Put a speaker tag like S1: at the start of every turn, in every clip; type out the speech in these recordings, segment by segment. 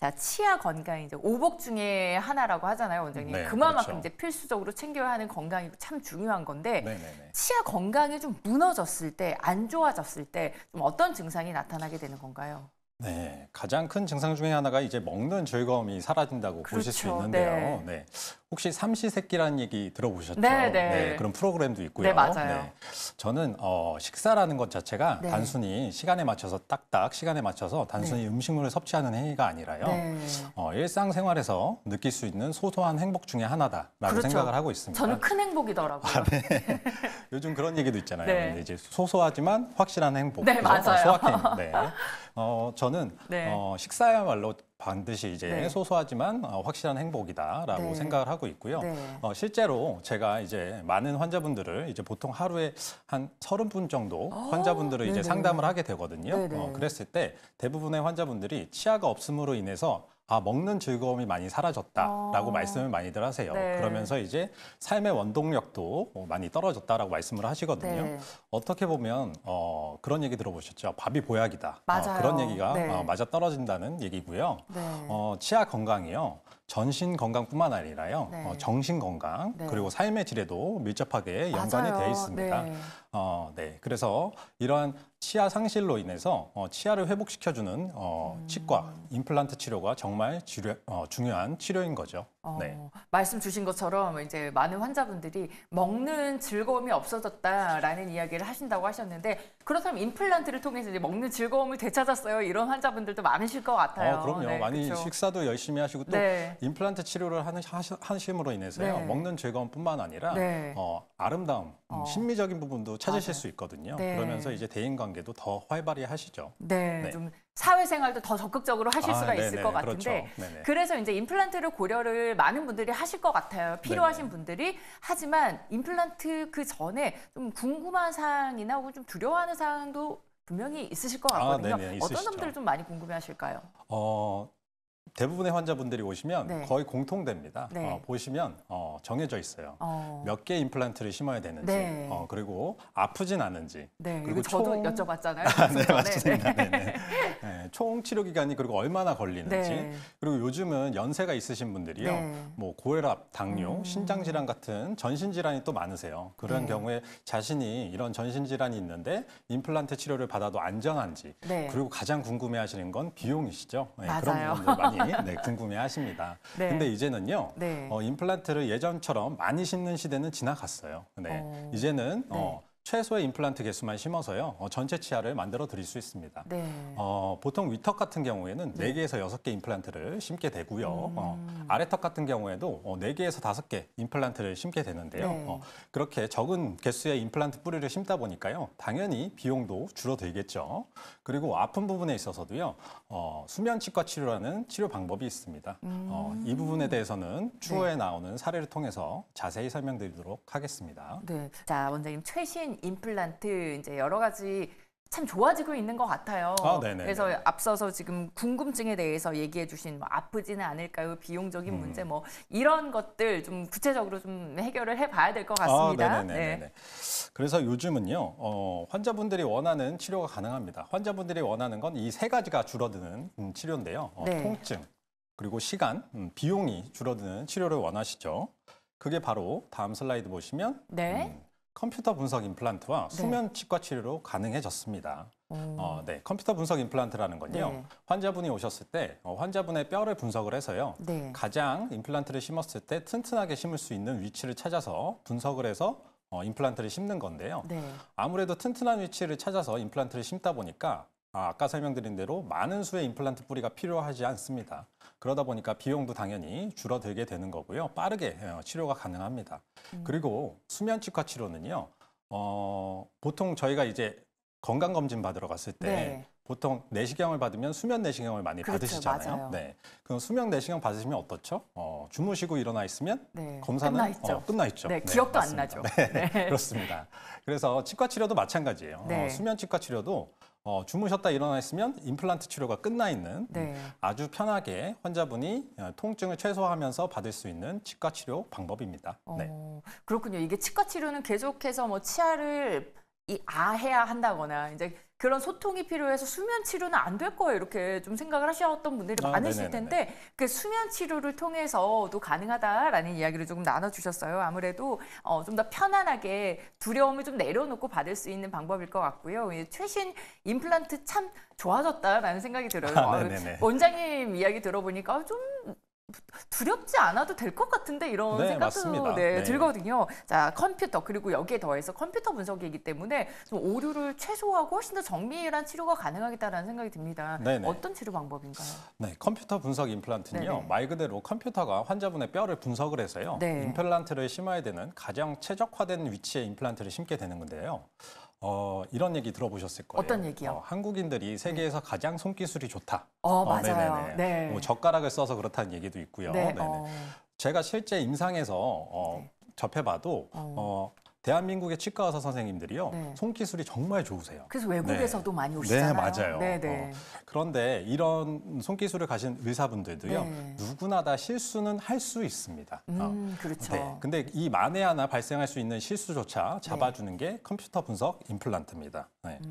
S1: 자, 치아 건강이 이제 오복 중에 하나라고 하잖아요, 원장님.
S2: 네,
S1: 그만큼
S2: 그렇죠.
S1: 이제 필수적으로 챙겨야 하는 건강이 참 중요한 건데
S2: 네네네.
S1: 치아 건강이 좀 무너졌을 때, 안 좋아졌을 때 좀 어떤 증상이 나타나게 되는 건가요?
S2: 네, 가장 큰 증상 중에 하나가 이제 먹는 즐거움이 사라진다고 보실 수
S1: 그렇죠.
S2: 있는데요. 네. 혹시 삼시세끼라는 얘기 들어보셨죠?
S1: 네, 네.
S2: 네, 그런 프로그램도 있고요.
S1: 네, 맞아요.
S2: 저는 식사라는 것 자체가
S1: 네.
S2: 단순히 시간에 맞춰서 딱딱 시간에 맞춰서 단순히 음식물을 섭취하는 행위가 아니라요.
S1: 네.
S2: 일상생활에서 느낄 수 있는 소소한 행복 중에 하나다라고
S1: 그렇죠.
S2: 생각을 하고 있습니다.
S1: 저는 큰 행복이더라고요.
S2: 요즘 그런 얘기도 있잖아요.
S1: 네.
S2: 근데 이제 소소하지만 확실한 행복.
S1: 네,
S2: 그죠?
S1: 맞아요.
S2: 소확행. 네. 저는
S1: 네.
S2: 식사야말로 반드시 이제
S1: 네.
S2: 소소하지만 확실한 행복이다라고
S1: 네.
S2: 생각을 하고 있고요.
S1: 네.
S2: 실제로 제가 이제 많은 환자분들을 이제 보통 하루에 한 30분 정도 환자분들을 이제
S1: 네네.
S2: 상담을 하게 되거든요.
S1: 네네.
S2: 그랬을 때 대부분의 환자분들이 치아가 없음으로 인해서 먹는 즐거움이 많이 사라졌다라고 말씀을 많이들 하세요.
S1: 네.
S2: 그러면서 이제 삶의 원동력도 많이 떨어졌다라고 말씀을 하시거든요.
S1: 네.
S2: 어떻게 보면 그런 얘기 들어보셨죠? 밥이 보약이다.
S1: 맞아요.
S2: 그런 얘기가
S1: 네.
S2: 맞아 떨어진다는 얘기고요.
S1: 네.
S2: 치아 건강이요. 전신 건강뿐만 아니라요.
S1: 네.
S2: 정신 건강
S1: 네.
S2: 그리고 삶의 질에도 밀접하게 연관이
S1: 맞아요.
S2: 되어 있습니다.
S1: 네.
S2: 네. 그래서 이러한 치아 상실로 인해서 치아를 회복시켜주는 치과, 임플란트 치료가 정말 중요한 치료인 거죠. 네.
S1: 말씀 주신 것처럼 이제 많은 환자분들이 먹는 즐거움이 없어졌다라는 이야기를 하신다고 하셨는데 그렇다면 임플란트를 통해서 이제 먹는 즐거움을 되찾았어요. 이런 환자분들도 많으실 것 같아요.
S2: 그럼요.
S1: 네,
S2: 많이
S1: 그쵸?
S2: 식사도 열심히 하시고 또
S1: 네.
S2: 임플란트 치료를 하심으로 인해서요.
S1: 네.
S2: 먹는 즐거움뿐만 아니라
S1: 네.
S2: 아름다움, 심미적인 부분도 찾으실
S1: 맞아요.
S2: 수 있거든요.
S1: 네.
S2: 그러면서 이제 대인관계도 더 활발히 하시죠.
S1: 네,
S2: 네.
S1: 좀 사회생활도 더 적극적으로 하실 수가 있을
S2: 네네,
S1: 것 같은데
S2: 그렇죠. 네네.
S1: 그래서 이제 임플란트를 고려를 많은 분들이 하실 것 같아요. 필요하신
S2: 네네.
S1: 분들이. 하지만 임플란트 그 전에 좀 궁금한 사항이나 혹은 좀 두려워하는 사항도 분명히 있으실 것 같거든요.
S2: 네네,
S1: 어떤
S2: 있으시죠.
S1: 점들을 좀 많이 궁금해하실까요?
S2: 대부분의 환자분들이 오시면
S1: 네.
S2: 거의 공통됩니다.
S1: 네.
S2: 보시면 정해져 있어요.
S1: 어,
S2: 몇 개 임플란트를 심어야 되는지,
S1: 네.
S2: 그리고 아프진 않은지.
S1: 네,
S2: 그리고
S1: 이거 저도
S2: 총-
S1: 여쭤봤잖아요.
S2: 네,
S1: 전에.
S2: 맞습니다.
S1: 네.
S2: 네. 총 치료 기간이 그리고 얼마나 걸리는지.
S1: 네.
S2: 그리고 요즘은 연세가 있으신 분들이요.
S1: 네.
S2: 뭐 고혈압, 당뇨, 신장 질환 같은 전신 질환이 또 많으세요. 그런
S1: 네.
S2: 경우에 자신이 이런 전신 질환이 있는데 임플란트 치료를 받아도 안전한지.
S1: 네.
S2: 그리고 가장 궁금해하시는 건 비용이시죠. 네,
S1: 맞아요.
S2: 그런 부분들 많이 궁금해하십니다.
S1: 네.
S2: 근데 이제는요.
S1: 네.
S2: 임플란트를 예전처럼 많이 심는 시대는 지나갔어요. 네. 이제는
S1: 네.
S2: 최소의 임플란트 개수만 심어서요. 전체 치아를 만들어 드릴 수 있습니다.
S1: 네.
S2: 보통 위턱 같은 경우에는 네. 4개에서 6개 임플란트를 심게 되고요. 아래턱 같은 경우에도 4개에서 5개 임플란트를 심게 되는데요.
S1: 네.
S2: 그렇게 적은 개수의 임플란트 뿌리를 심다 보니까요. 당연히 비용도 줄어들겠죠. 그리고 아픈 부분에 있어서도요. 수면 치과 치료라는 치료 방법이 있습니다. 이 부분에 대해서는 추후에 나오는 사례를 통해서 자세히 설명드리도록 하겠습니다.
S1: 네. 자, 원장님 최신 임플란트 이제 여러 가지 참 좋아지고 있는 것 같아요.
S2: 네네.
S1: 그래서 앞서서 지금 궁금증에 대해서 얘기해 주신 뭐 아프지는 않을까요? 비용적인 문제 뭐 이런 것들 좀 구체적으로 좀 해결을 해봐야 될 것 같습니다.
S2: 네네네. 그래서 요즘은요, 환자분들이 원하는 치료가 가능합니다. 환자분들이 원하는 건 이 3가지가 줄어드는 치료인데요.
S1: 네.
S2: 통증, 그리고 시간, 비용이 줄어드는 치료를 원하시죠. 그게 바로 다음 슬라이드 보시면
S1: 네.
S2: 컴퓨터 분석 임플란트와 수면 치과 치료로 가능해졌습니다. 네, 컴퓨터 분석 임플란트라는 건요.
S1: 네.
S2: 환자분이 오셨을 때 환자분의 뼈를 분석을 해서요.
S1: 네.
S2: 가장 임플란트를 심었을 때 튼튼하게 심을 수 있는 위치를 찾아서 분석을 해서 임플란트를 심는 건데요.
S1: 네.
S2: 아무래도 튼튼한 위치를 찾아서 임플란트를 심다 보니까 아까 설명드린 대로 많은 수의 임플란트 뿌리가 필요하지 않습니다. 그러다 보니까 비용도 당연히 줄어들게 되는 거고요. 빠르게 치료가 가능합니다. 그리고 수면치과 치료는요. 보통 저희가 이제 건강검진 받으러 갔을 때
S1: 네.
S2: 보통 내시경을 받으면 수면 내시경을 많이
S1: 그렇죠,
S2: 받으시잖아요.
S1: 맞아요.
S2: 네. 그럼 수면 내시경 받으시면 어떻죠? 주무시고 일어나 있으면
S1: 네.
S2: 검사는
S1: 끝나 있죠.
S2: 끝나 있죠.
S1: 네, 기억도 안
S2: 맞습니다.
S1: 나죠.
S2: 네,
S1: 네.
S2: 그렇습니다. 그래서 치과 치료도 마찬가지예요.
S1: 네.
S2: 수면 치과 치료도 주무셨다 일어나 있으면 임플란트 치료가 끝나 있는
S1: 네.
S2: 아주 편하게 환자분이 통증을 최소화하면서 받을 수 있는 치과 치료 방법입니다. 네.
S1: 그렇군요. 이게 치과 치료는 계속해서 뭐 치아를 해야 한다거나 이제 그런 소통이 필요해서 수면 치료는 안 될 거예요. 이렇게 좀 생각을 하셨던 분들이 많으실
S2: 네네네네.
S1: 텐데 그 수면 치료를 통해서도 가능하다라는 이야기를 조금 나눠주셨어요. 아무래도 좀 더 편안하게 두려움을 좀 내려놓고 받을 수 있는 방법일 것 같고요. 최신 임플란트 참 좋아졌다라는 생각이 들어요.
S2: 네네네.
S1: 원장님 이야기 들어보니까 좀 두렵지 않아도 될 것 같은데 이런
S2: 네,
S1: 생각도
S2: 맞습니다.
S1: 네,
S2: 네.
S1: 들거든요. 자, 컴퓨터 그리고 여기에 더해서 컴퓨터 분석이기 때문에 좀 오류를 최소화하고 훨씬 더 정밀한 치료가 가능하겠다라는 생각이 듭니다.
S2: 네네.
S1: 어떤 치료 방법인가요?
S2: 네, 컴퓨터 분석 임플란트는요.
S1: 네네.
S2: 말 그대로 컴퓨터가 환자분의 뼈를 분석을 해서요.
S1: 네.
S2: 임플란트를 심어야 되는 가장 최적화된 위치에 임플란트를 심게 되는 건데요. 이런 얘기 들어보셨을 거예요.
S1: 어떤 얘기요?
S2: 한국인들이 세계에서 가장 손기술이 좋다.
S1: 맞아요.
S2: 네네네.
S1: 네.
S2: 뭐 젓가락을 써서 그렇다는 얘기도 있고요.
S1: 네.
S2: 네네. 제가 실제 임상에서
S1: 네.
S2: 접해봐도 대한민국의 치과 의사 선생님들이요.
S1: 네.
S2: 손기술이 정말 좋으세요.
S1: 그래서 외국에서도
S2: 네.
S1: 많이 오시잖아요.
S2: 네, 맞아요.
S1: 네네.
S2: 그런데 이런 손기술을 가진 의사분들도요.
S1: 네.
S2: 누구나 다 실수는 할 수 있습니다.
S1: 그렇죠.
S2: 네. 근데 이 만에 하나 발생할 수 있는 실수조차 잡아주는 게 컴퓨터 분석 임플란트입니다. 네.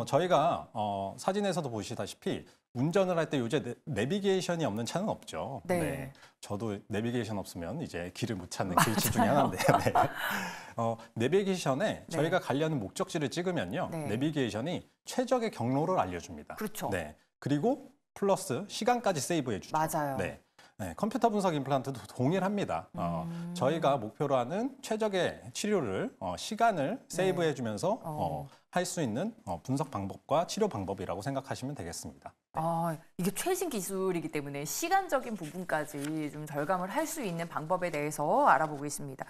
S2: 저희가 사진에서도 보시다시피 운전을 할 때 요새 내비게이션이 없는 차는 없죠.
S1: 네.
S2: 저도 내비게이션 없으면 이제 길을 못 찾는 케이스 중에 하나인데요. 네. 내비게이션에 저희가 가려는 목적지를 찍으면요.
S1: 네.
S2: 내비게이션이 최적의 경로를 알려줍니다.
S1: 그렇죠.
S2: 네. 그리고 플러스 시간까지 세이브해 주죠.
S1: 맞아요.
S2: 네. 네, 컴퓨터 분석 임플란트도 동일합니다. 저희가 목표로 하는 최적의 치료를 시간을 세이브해 주면서 할 수 있는 분석 방법과 치료 방법이라고 생각하시면 되겠습니다.
S1: 이게 최신 기술이기 때문에 시간적인 부분까지 좀 절감을 할 수 있는 방법에 대해서 알아보고 있습니다.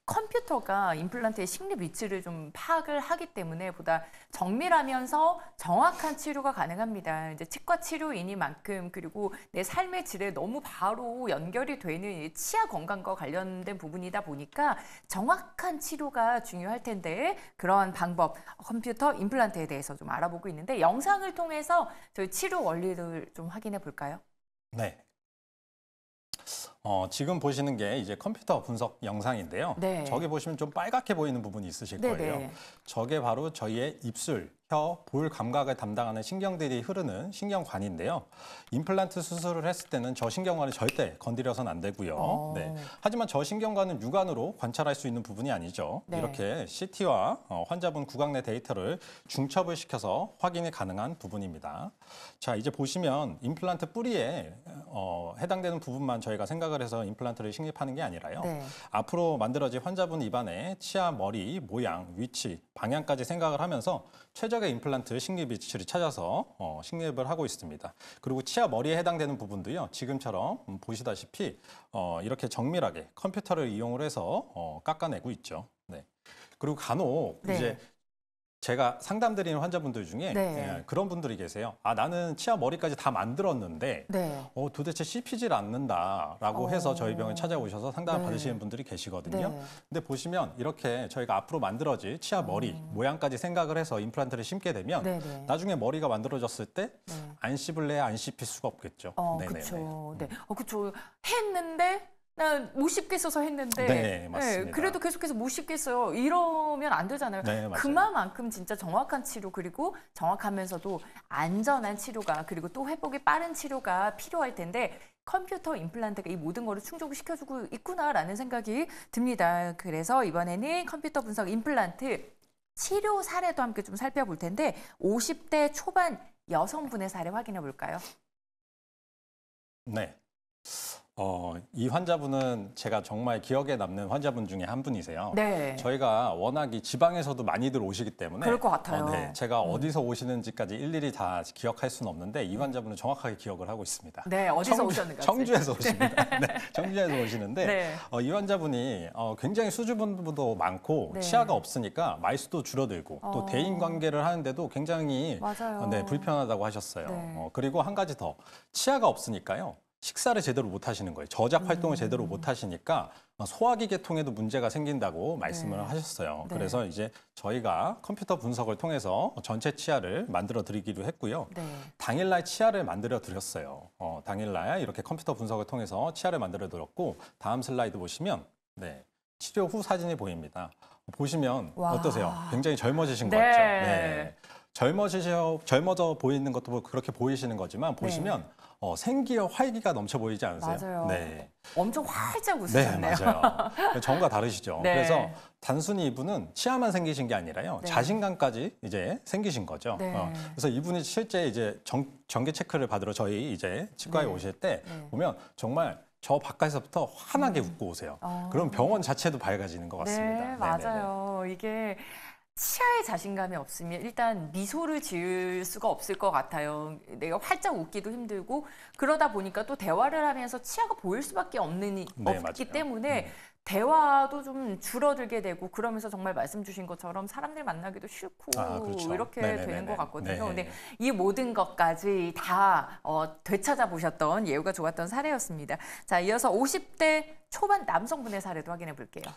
S1: 컴퓨터가 임플란트의 식립 위치를 좀 파악을 하기 때문에 보다 정밀하면서 정확한 치료가 가능합니다. 이제 치과 치료이니만큼 그리고 내 삶의 질에 너무 바로 연결이 되는 이 치아 건강과 관련된 부분이다 보니까 정확한 치료가 중요할 텐데 그러한 방법, 컴퓨터 임플란트에 대해서 좀 알아보고 있는데 영상을 통해서 저희 치료 원리를 좀 확인해 볼까요?
S2: 네. 지금 보시는 게 이제 컴퓨터 분석 영상인데요.
S1: 네.
S2: 저기 보시면 좀 빨갛게 보이는 부분이 있으실
S1: 네네.
S2: 거예요. 저게 바로 저희의 입술, 혀, 볼 감각을 담당하는 신경들이 흐르는 신경관인데요. 임플란트 수술을 했을 때는 저 신경관을 절대 건드려서는 안 되고요. 네. 하지만 저 신경관은 육안으로 관찰할 수 있는 부분이 아니죠.
S1: 네.
S2: 이렇게 CT와 환자분 구강 내 데이터를 중첩을 시켜서 확인이 가능한 부분입니다. 자, 이제 보시면 임플란트 뿌리에 해당되는 부분만 저희가 생각을 해서 임플란트를 식립하는 게 아니라요.
S1: 네.
S2: 앞으로 만들어질 환자분 입안의 치아, 머리, 모양, 위치, 방향까지 생각을 하면서 최적의 임플란트 식립 위치를 찾아서 식립을 하고 있습니다. 그리고 치아, 머리에 해당되는 부분도요. 지금처럼 보시다시피 이렇게 정밀하게 컴퓨터를 이용을 해서 깎아내고 있죠. 네. 그리고 간혹
S1: 네.
S2: 이제 제가 상담드리는 환자분들 중에
S1: 네.
S2: 그런 분들이 계세요. 나는 치아 머리까지 다 만들었는데
S1: 네.
S2: 도대체 씹히질 않는다라고 해서 저희 병에 찾아오셔서 상담을
S1: 네.
S2: 받으시는 분들이 계시거든요.
S1: 네.
S2: 근데 보시면 이렇게 저희가 앞으로 만들어질 치아 머리 모양까지 생각을 해서 임플란트를 심게 되면
S1: 네, 네.
S2: 나중에 머리가 만들어졌을 때
S1: 네.
S2: 안 씹을래 안 씹힐 수가 없겠죠.
S1: 그렇죠. 네. 그렇죠. 했는데 난 못 씹겠어서 했는데
S2: 네, 맞습니다.
S1: 그래도 계속해서 못 씹겠어요. 이러면 안 되잖아요.
S2: 네, 맞아요.
S1: 그만큼 진짜 정확한 치료 그리고 정확하면서도 안전한 치료가 그리고 또 회복이 빠른 치료가 필요할 텐데 컴퓨터 임플란트가 이 모든 거를 충족을 시켜주고 있구나라는 생각이 듭니다. 그래서 이번에는 컴퓨터 분석 임플란트 치료 사례도 함께 좀 살펴볼 텐데 50대 초반 여성분의 사례 확인해 볼까요?
S2: 네. 이 환자분은 제가 정말 기억에 남는 환자분 중에 한 분이세요.
S1: 네.
S2: 저희가 워낙 이 지방에서도 많이들 오시기 때문에
S1: 그럴 것 같아요.
S2: 네, 제가 어디서 오시는지까지 일일이 다 기억할 수는 없는데 이 환자분은 정확하게 기억을 하고 있습니다.
S1: 네, 어디서 오셨는가?
S2: 청주에서 오십니다. 네, 청주에서 오시는데
S1: 네.
S2: 이 환자분이 굉장히 수줍음도 많고
S1: 네.
S2: 치아가 없으니까 말수도 줄어들고 또 대인 관계를 하는데도 굉장히
S1: 맞아요.
S2: 네, 불편하다고 하셨어요.
S1: 네.
S2: 그리고 한 가지 더 치아가 없으니까요. 식사를 제대로 못 하시는 거예요. 저작 활동을 제대로 못 하시니까 소화기 계통에도 문제가 생긴다고 말씀을 하셨어요.
S1: 네.
S2: 그래서 이제 저희가 컴퓨터 분석을 통해서 전체 치아를 만들어 드리기로 했고요.
S1: 네.
S2: 당일날 치아를 만들어 드렸어요. 당일날 이렇게 컴퓨터 분석을 통해서 치아를 만들어 드렸고 다음 슬라이드 보시면 네, 치료 후 사진이 보입니다. 보시면
S1: 와.
S2: 어떠세요? 굉장히 젊어지신 것
S1: 네.
S2: 같죠? 네. 젊어져 보이는 것도 그렇게 보이시는 거지만 보시면 생기와 활기가 넘쳐 보이지 않으세요?
S1: 맞아요.
S2: 네.
S1: 엄청 활짝
S2: 네,
S1: 웃으셨네요.
S2: 맞아요. 전과 다르시죠.
S1: 네.
S2: 그래서 단순히 이분은 치아만 생기신 게 아니라요.
S1: 네.
S2: 자신감까지 이제 생기신 거죠.
S1: 네.
S2: 그래서 이분이 실제 이제 정기 체크를 받으러 저희 이제 치과에
S1: 네.
S2: 오실 때
S1: 네.
S2: 보면 정말 저 바깥에서부터 환하게 웃고 오세요. 그럼 병원 자체도 밝아지는 것 같습니다.
S1: 네, 맞아요. 이게 치아에 자신감이 없으면 일단 미소를 지을 수가 없을 것 같아요. 내가 활짝 웃기도 힘들고 그러다 보니까 또 대화를 하면서 치아가 보일 수밖에 없기
S2: 맞아요.
S1: 때문에 대화도 좀 줄어들게 되고 그러면서 정말 말씀 주신 것처럼 사람들 만나기도 싫고
S2: 그렇죠.
S1: 이렇게
S2: 네네네네.
S1: 되는 것 같거든요.
S2: 네.
S1: 근데 이 모든 것까지 다 되찾아 보셨던 예후가 좋았던 사례였습니다. 자, 이어서 50대 초반 남성분의 사례도 확인해 볼게요.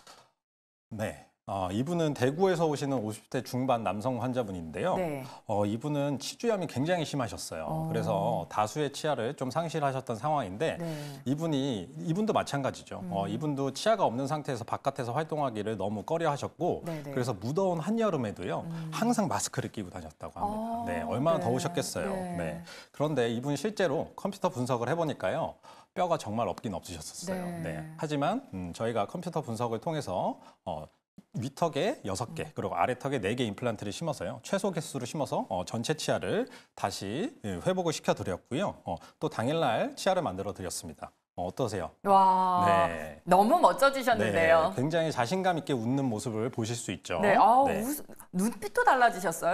S2: 네. 이분은 대구에서 오시는 50대 중반 남성 환자분인데요.
S1: 네.
S2: 이분은 치주염이 굉장히 심하셨어요. 그래서 다수의 치아를 좀 상실하셨던 상황인데
S1: 네.
S2: 이분도 마찬가지죠. 이분도 치아가 없는 상태에서 바깥에서 활동하기를 너무 꺼려하셨고
S1: 네네.
S2: 그래서 무더운 한여름에도요. 항상 마스크를 끼고 다녔다고 합니다. 네, 얼마나
S1: 네.
S2: 더우셨겠어요.
S1: 네.
S2: 네. 그런데 이분 실제로 컴퓨터 분석을 해보니까요. 뼈가 정말 없긴 없으셨어요.
S1: 네.
S2: 네. 하지만 저희가 컴퓨터 분석을 통해서 윗턱에 6개, 그리고 아래턱에 4개 임플란트를 심어서요. 최소 개수로 심어서 전체 치아를 다시 회복을 시켜드렸고요. 또 당일날 치아를 만들어 드렸습니다. 어떠세요?
S1: 와,
S2: 네.
S1: 너무 멋져지셨는데요.
S2: 네, 굉장히 자신감 있게 웃는 모습을 보실 수 있죠.
S1: 네, 눈빛도 달라지셨어요.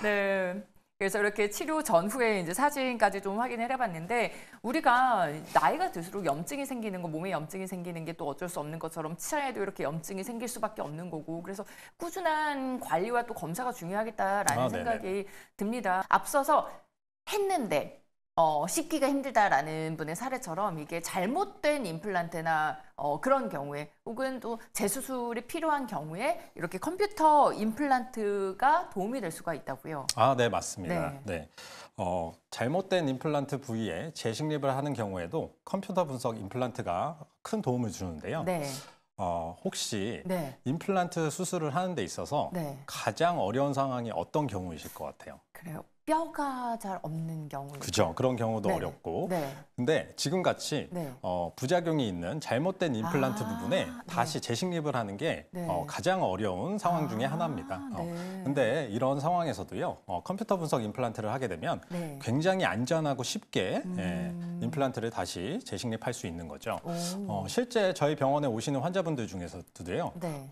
S1: 네. 그래서 이렇게 치료 전후에 이제 사진까지 좀 확인을 해봤는데 우리가 나이가 들수록 염증이 생기는 거, 몸에 염증이 생기는 게 또 어쩔 수 없는 것처럼 치아에도 이렇게 염증이 생길 수밖에 없는 거고 그래서 꾸준한 관리와 또 검사가 중요하겠다라는 생각이 듭니다. 앞서서 했는데 씹기가 힘들다라는 분의 사례처럼 이게 잘못된 임플란트나 그런 경우에 혹은 또 재수술이 필요한 경우에 이렇게 컴퓨터 임플란트가 도움이 될 수가 있다고요.
S2: 네, 맞습니다.
S1: 네.
S2: 네. 잘못된 임플란트 부위에 재식립을 하는 경우에도 컴퓨터 분석 임플란트가 큰 도움을 주는데요.
S1: 네.
S2: 혹시
S1: 네.
S2: 임플란트 수술을 하는 데 있어서
S1: 네.
S2: 가장 어려운 상황이 어떤 경우이실 것 같아요?
S1: 그래요. 뼈가 잘 없는 경우.
S2: 그죠. 그런 경우도
S1: 네.
S2: 어렵고.
S1: 네.
S2: 근데 지금같이
S1: 네.
S2: 부작용이 있는 잘못된 임플란트 부분에
S1: 네.
S2: 다시 재식립을 하는 게
S1: 네.
S2: 가장 어려운 상황 중에 하나입니다.
S1: 네.
S2: 근데 이런 상황에서도요. 컴퓨터 분석 임플란트를 하게 되면
S1: 네.
S2: 굉장히 안전하고 쉽게 임플란트를 다시 재식립할 수 있는 거죠. 실제 저희 병원에 오시는 환자분들 중에서도요.
S1: 네.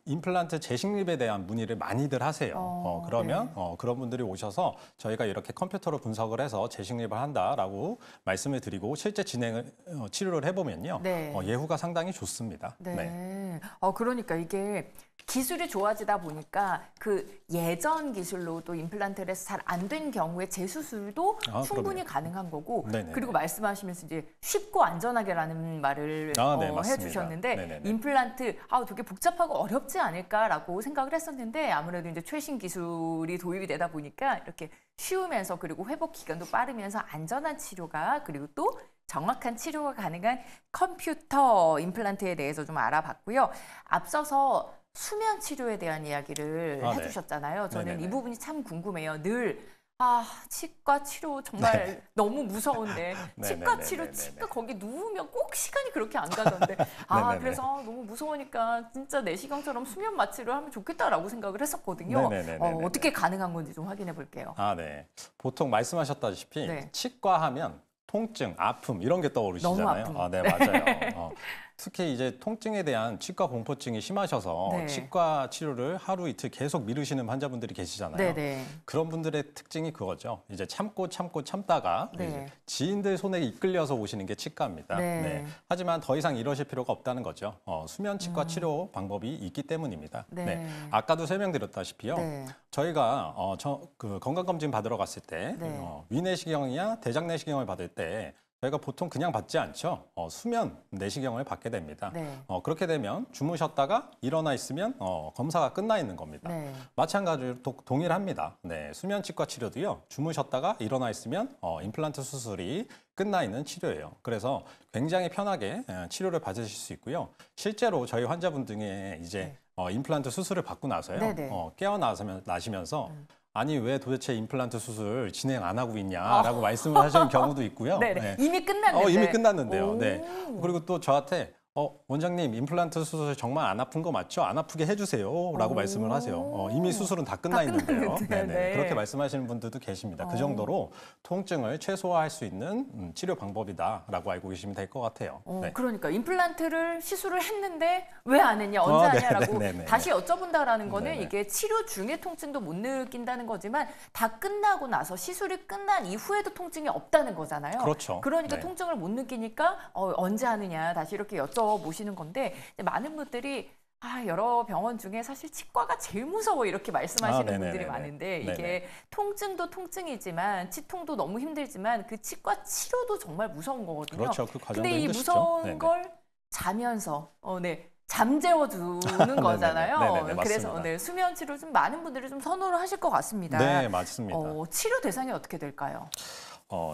S2: 임플란트 재식립에 대한 문의를 많이들 하세요. 그러면 그런 분들이 오셔서 저희가 이렇게 컴퓨터로 분석을 해서 재식립을 한다라고 말씀을 드리고 실제 치료를 해보면요.
S1: 네.
S2: 예후가 상당히 좋습니다.
S1: 네.
S2: 네.
S1: 그러니까 이게 기술이 좋아지다 보니까 그 예전 기술로 또 임플란트를 해서 잘 안 된 경우에 재수술도 충분히
S2: 그럼요.
S1: 가능한 거고
S2: 네네네.
S1: 그리고 말씀하시면서 이제 쉽고 안전하게라는 말을
S2: 네, 맞습니다.
S1: 해주셨는데
S2: 네네네.
S1: 임플란트 되게 복잡하고 어렵지 않을까라고 생각을 했었는데 아무래도 이제 최신 기술이 도입이 되다 보니까 이렇게 쉬우면서 그리고 회복 기간도 빠르면서 안전한 치료가 그리고 또 정확한 치료가 가능한 컴퓨터 임플란트에 대해서 좀 알아봤고요. 앞서서 수면 치료에 대한 이야기를
S2: 네.
S1: 해주셨잖아요. 저는
S2: 네네네.
S1: 이 부분이 참 궁금해요. 늘 치과 치료 정말 너무 무서운데 치과
S2: 네네네네네.
S1: 치료 치과 거기 누우면 꼭 시간이 그렇게 안 가던데
S2: 네네네.
S1: 그래서 너무 무서우니까 진짜 내시경처럼 수면 마취를 하면 좋겠다라고 생각을 했었거든요.
S2: 네네네네네.
S1: 어떻게 가능한 건지 좀 확인해 볼게요.
S2: 네. 보통 말씀하셨다시피
S1: 네.
S2: 치과 하면 통증, 아픔 이런 게 떠오르시잖아요.
S1: 너무 아픔.
S2: 네, 맞아요. 특히 이제 통증에 대한 치과 공포증이 심하셔서
S1: 네.
S2: 치과 치료를 하루 이틀 계속 미루시는 환자분들이 계시잖아요.
S1: 네네.
S2: 그런 분들의 특징이 그거죠. 이제 참다가
S1: 네.
S2: 이제 지인들 손에 이끌려서 오시는 게 치과입니다.
S1: 네.
S2: 하지만 더 이상 이러실 필요가 없다는 거죠. 수면 치과 치료 방법이 있기 때문입니다.
S1: 네.
S2: 아까도 설명드렸다시피요.
S1: 네.
S2: 저희가 건강검진 받으러 갔을 때
S1: 네.
S2: 위내시경이나 대장내시경을 받을 때 저희가 보통 그냥 받지 않죠. 수면 내시경을 받게 됩니다.
S1: 네.
S2: 그렇게 되면 주무셨다가 일어나 있으면 검사가 끝나 있는 겁니다.
S1: 네.
S2: 마찬가지로 동일합니다. 네, 수면치과 치료도요. 주무셨다가 일어나 있으면 임플란트 수술이 끝나 있는 치료예요. 그래서 굉장히 편하게 치료를 받으실 수 있고요. 실제로 저희 환자분 중에 이제 임플란트 수술을 받고 나서요.
S1: 네네.
S2: 깨어나시면서 아니 왜 도대체 임플란트 수술 진행 안 하고 있냐라고 말씀을 하시는 경우도 있고요.
S1: 네네.
S2: 네.
S1: 이미 끝났는데.
S2: 이미 끝났는데요.
S1: 오.
S2: 네. 그리고 또 저한테 원장님 임플란트 수술 정말 안 아픈 거 맞죠? 안 아프게 해주세요라고 말씀을 하세요. 이미 수술은 다 끝나 있는데요.
S1: 끝났는데, 네.
S2: 그렇게 말씀하시는 분들도 계십니다. 그 정도로 통증을 최소화할 수 있는 치료 방법이다라고 알고 계시면 될 것 같아요. 네.
S1: 그러니까 임플란트를 시술을 했는데 왜 안 했냐, 언제 하냐라고
S2: 네네네네.
S1: 다시 여쭤본다라는 거는
S2: 네네.
S1: 이게 치료 중에 통증도 못 느낀다는 거지만 다 끝나고 나서 시술이 끝난 이후에도 통증이 없다는 거잖아요.
S2: 그렇죠.
S1: 그러니까
S2: 네.
S1: 통증을 못 느끼니까 언제 하느냐 다시 이렇게 여쭤보시는 건데 많은 분들이 여러 병원 중에 사실 치과가 제일 무서워 이렇게 말씀하시는
S2: 네네네네.
S1: 분들이 많은데 이게
S2: 네네.
S1: 통증도 통증이지만 치통도 너무 힘들지만 그 치과 치료도 정말 무서운 거거든요.
S2: 그렇죠. 그 과정도
S1: 근데 이
S2: 힘드시죠.
S1: 무서운
S2: 네네.
S1: 걸 자면서 잠재워 주는 거잖아요.
S2: 네네네,
S1: 그래서
S2: 맞습니다.
S1: 수면 치료 좀 많은 분들이 좀 선호를 하실 것 같습니다.
S2: 네, 맞습니다.
S1: 치료 대상이 어떻게 될까요?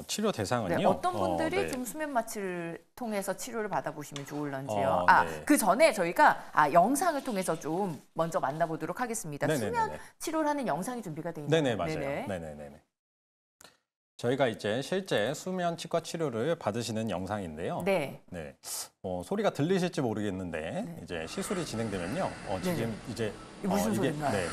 S2: 치료 대상은요.
S1: 네, 어떤 분들이
S2: 네.
S1: 좀 수면 마취를 통해서 치료를 받아보시면 좋을런지요.
S2: 네.
S1: 그 전에 저희가 영상을 통해서 좀 먼저 만나보도록 하겠습니다.
S2: 네네네네.
S1: 수면 치료를 하는 영상이 준비가 되어 있나요?
S2: 네네, 맞아요. 네네네. 저희가 이제 실제 수면 치과 치료를 받으시는 영상인데요.
S1: 네.
S2: 네. 소리가 들리실지 모르겠는데 이제 시술이 진행되면요. 지금 이제
S1: 무슨 소리인가요?
S2: 네.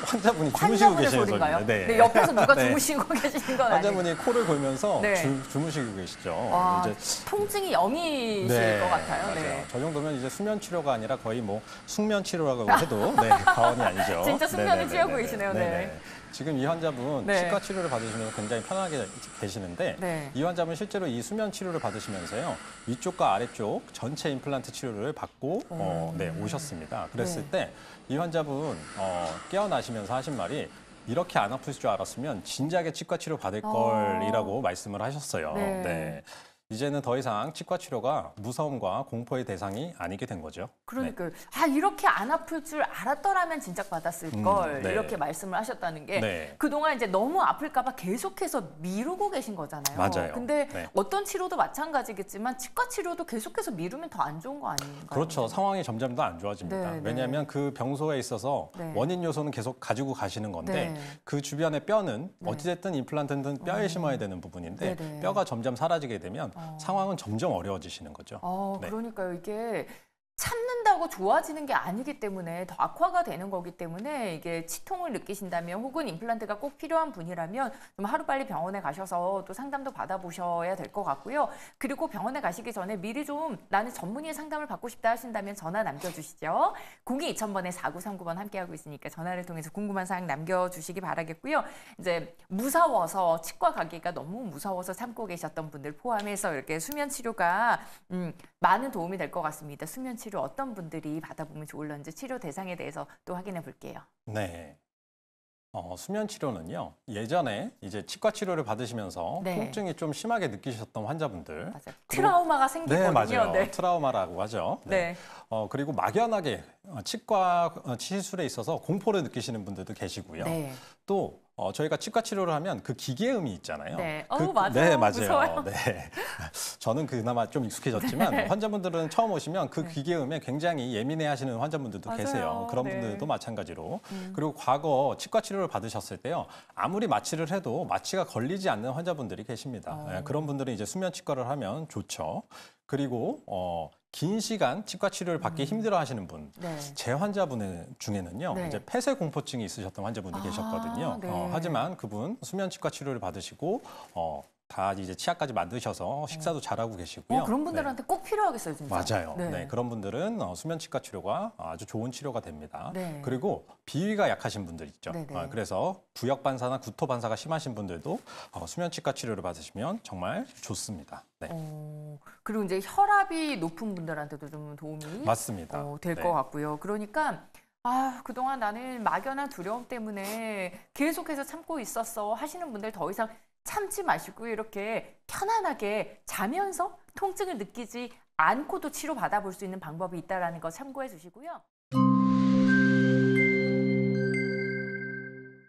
S2: 환자분이 주무시고
S1: 환자분의
S2: 계시는
S1: 소리인가요?
S2: 소리입니다.
S1: 네, 옆에서 누가
S2: 네.
S1: 주무시고 계시는 건 아니에요.
S2: 환자분이 코를 골면서
S1: 네.
S2: 주무시고 계시죠.
S1: 와,
S2: 이제
S1: 통증이 영이실 것 같아요.
S2: 맞아요.
S1: 네.
S2: 저 정도면 이제 수면 치료가 아니라 거의 뭐 숙면 치료라고 해도 과언이 아니죠.
S1: 진짜 숙면을
S2: 네네네네네.
S1: 취하고 계시네요. 네.
S2: 네네. 지금 이 환자분
S1: 네.
S2: 치과 치료를 받으시면서 굉장히 편하게 계시는데
S1: 네.
S2: 이 환자분 실제로 이 수면 치료를 받으시면서요. 위쪽과 아래쪽 전체 임플란트 치료를 받고 오셨습니다. 그랬을 때 이 환자분 깨어나시면서 하신 말이 이렇게 안 아플 줄 알았으면 진작에 치과 치료 받을 걸이라고 말씀을 하셨어요.
S1: 네.
S2: 네. 이제는 더 이상 치과 치료가 무서움과 공포의 대상이 아니게 된 거죠.
S1: 그러니까요. 이렇게 안 아플 줄 알았더라면 진작 받았을 걸
S2: 네.
S1: 이렇게 말씀을 하셨다는 게
S2: 네.
S1: 그동안 이제 너무 아플까 봐 계속해서 미루고 계신 거잖아요.
S2: 맞아요.
S1: 근데
S2: 네.
S1: 어떤 치료도 마찬가지겠지만 치과 치료도 계속해서 미루면 더 안 좋은 거 아닌가요?
S2: 그렇죠. 상황이 점점 더 안 좋아집니다.
S1: 네,
S2: 왜냐하면 그 병소에 있어서
S1: 네.
S2: 원인 요소는 계속 가지고 가시는 건데
S1: 네.
S2: 그 주변의 뼈는 어찌됐든 임플란트는 뼈에 심어야 되는 부분인데
S1: 네네.
S2: 뼈가 점점 사라지게 되면 상황은 점점 어려워지시는 거죠. 네.
S1: 그러니까요. 이게 참는다고 좋아지는 게 아니기 때문에 더 악화가 되는 거기 때문에 이게 치통을 느끼신다면 혹은 임플란트가 꼭 필요한 분이라면 좀 하루빨리 병원에 가셔서 또 상담도 받아보셔야 될 것 같고요. 그리고 병원에 가시기 전에 미리 좀 나는 전문의 상담을 받고 싶다 하신다면 전화 남겨주시죠. 02-2000번에 4939번 함께하고 있으니까 전화를 통해서 궁금한 사항 남겨주시기 바라겠고요. 이제 무서워서 치과 가기가 너무 무서워서 참고 계셨던 분들 포함해서 이렇게 수면 치료가 많은 도움이 될 것 같습니다. 수면 치료 어떤 분들이 받아보면 좋을런지 치료 대상에 대해서 또 확인해 볼게요.
S2: 네. 수면 치료는요. 예전에 이제 치과 치료를 받으시면서
S1: 네.
S2: 통증이 좀 심하게 느끼셨던 환자분들.
S1: 맞아요. 트라우마가 생기거든요.
S2: 네, 맞아요.
S1: 네.
S2: 트라우마라고 하죠.
S1: 네.
S2: 그리고 막연하게 치과 시술에 있어서 공포를 느끼시는 분들도 계시고요.
S1: 네.
S2: 또 저희가 치과 치료를 하면 그 기계음이 있잖아요.
S1: 네. 맞아요.
S2: 네, 맞아요.
S1: 무서워요.
S2: 네. 저는 그나마 좀 익숙해졌지만
S1: 네.
S2: 환자분들은 처음 오시면 그 기계음에 굉장히 예민해하시는 환자분들도
S1: 맞아요.
S2: 계세요. 그런
S1: 네.
S2: 분들도 마찬가지로. 그리고 과거 치과 치료를 받으셨을 때요. 아무리 마취를 해도 마취가 걸리지 않는 환자분들이 계십니다. 네, 그런 분들은 이제 수면 치과를 하면 좋죠. 그리고 긴 시간 치과 치료를 받기 힘들어하시는 분,
S1: 네.
S2: 제 환자분 중에는요,
S1: 네.
S2: 이제 폐쇄 공포증이 있으셨던 환자분이 계셨거든요.
S1: 네.
S2: 하지만 그분 수면 치과 치료를 받으시고 다 이제 치아까지 만드셔서 식사도 잘하고 계시고요.
S1: 그런 분들한테 꼭 필요하겠어요, 진짜.
S2: 맞아요.
S1: 네.
S2: 네, 그런 분들은 수면 치과 치료가 아주 좋은 치료가 됩니다.
S1: 네.
S2: 그리고 비위가 약하신 분들 있죠.
S1: 네네.
S2: 그래서 구역 반사나 구토 반사가 심하신 분들도 수면 치과 치료를 받으시면 정말 좋습니다. 네.
S1: 그리고 이제 혈압이 높은 분들한테도 좀 도움이
S2: 맞습니다.
S1: 될 것
S2: 네.
S1: 같고요. 그러니까 그동안 나는 막연한 두려움 때문에 계속해서 참고 있었어 하시는 분들 더 이상 참지 마시고 이렇게 편안하게 자면서 통증을 느끼지 않고도 치료받아볼 수 있는 방법이 있다는 거 참고해 주시고요.